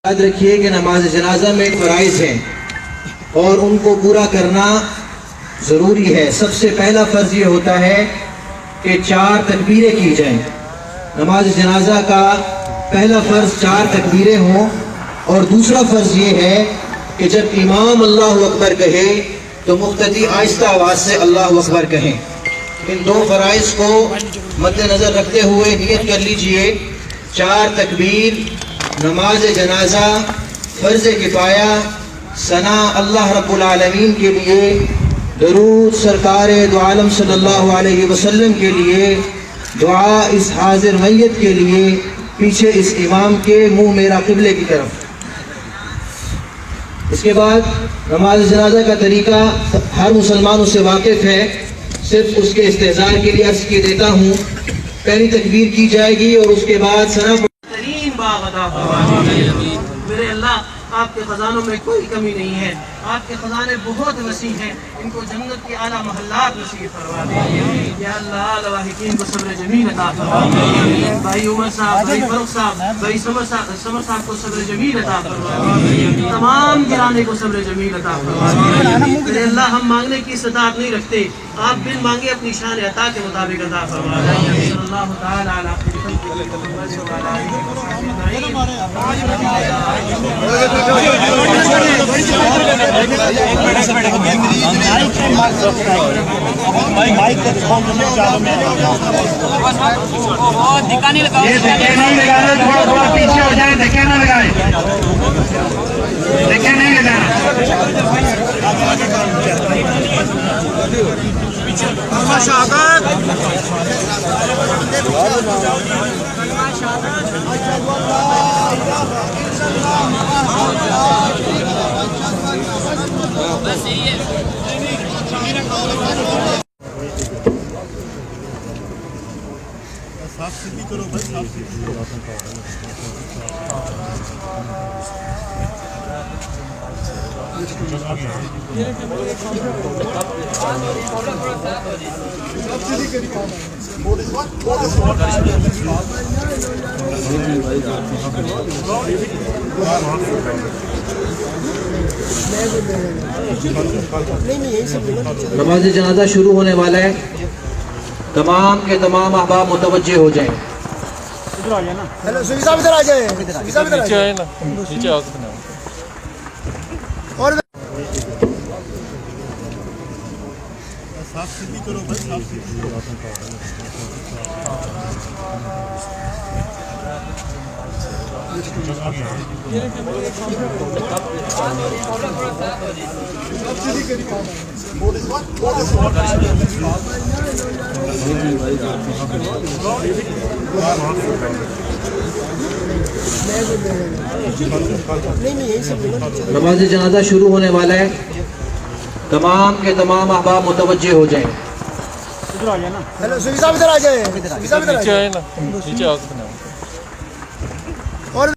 یاد رکھیے کہ نماز جنازہ میں فرائض ہیں اور ان کو پورا کرنا ضروری ہے۔ سب سے پہلا فرض یہ ہوتا ہے کہ 4 تکبیریں کی جائیں۔ نماز جنازہ کا پہلا فرض 4 تکبیریں ہوں، اور دوسرا فرض یہ ہے کہ جب امام اللہ اکبر کہے تو مقتدی آہستہ آواز سے اللہ اکبر کہیں۔ ان 2 فرائض کو مد نظر رکھتے ہوئے نیت کر لیجئے، 4 تکبیر، نماز جنازہ، فرض کفایہ، ثنا اللہ رب العالمین کے لیے، درود سرکار دو عالم صلی اللہ علیہ وسلم کے لیے، دعا اس حاضر میت کے لیے، پیچھے اس امام کے منہ میرا قبلے کی طرف۔ اس کے بعد نماز جنازہ کا طریقہ ہر مسلمان اس سے واقف ہے، صرف اس کے استحضار کے لیے عرض کیے دیتا ہوں۔ پہلی تکبیر کی جائے گی اور اس کے بعد ثنا میرے اللہ آپ کے خزانوں میں کوئی کمی نہیں ہے، آپ کے خزانے بہت وسیع ہیں، ان کو جنت کے اعلیٰ محلات نصیب فرما دیں یا اللہ۔ لواحقین کو صبر جمیل عطا فرما دیں، بھائی عمر صاحب، بھائی فروخ صاحب، بھائی سمر صاحب کو صبر جمیل عطا فرما دیں، تمام گرانے کو صبر جمیل عطا فرما دیں۔ میرے اللہ ہم مانگنے کی استطاعت نہیں رکھتے، آپ بن مانگے اپنی شان عطا کے مطابق عطا فرما دیں۔ صلی اللہ تعالی علیہ پیچھے ہو جائے، دھکے نہ لگائے، دھکے نہیں لگانا۔ نماز جنازہ شروع ہونے والا ہے، تمام کے تمام احباب متوجہ ہو جائیں۔ نماز جنازہ شروع ہونے والا ہے، تمام کے تمام احباب متوجہ ہو جائیں۔ ادھر آ جائے نا،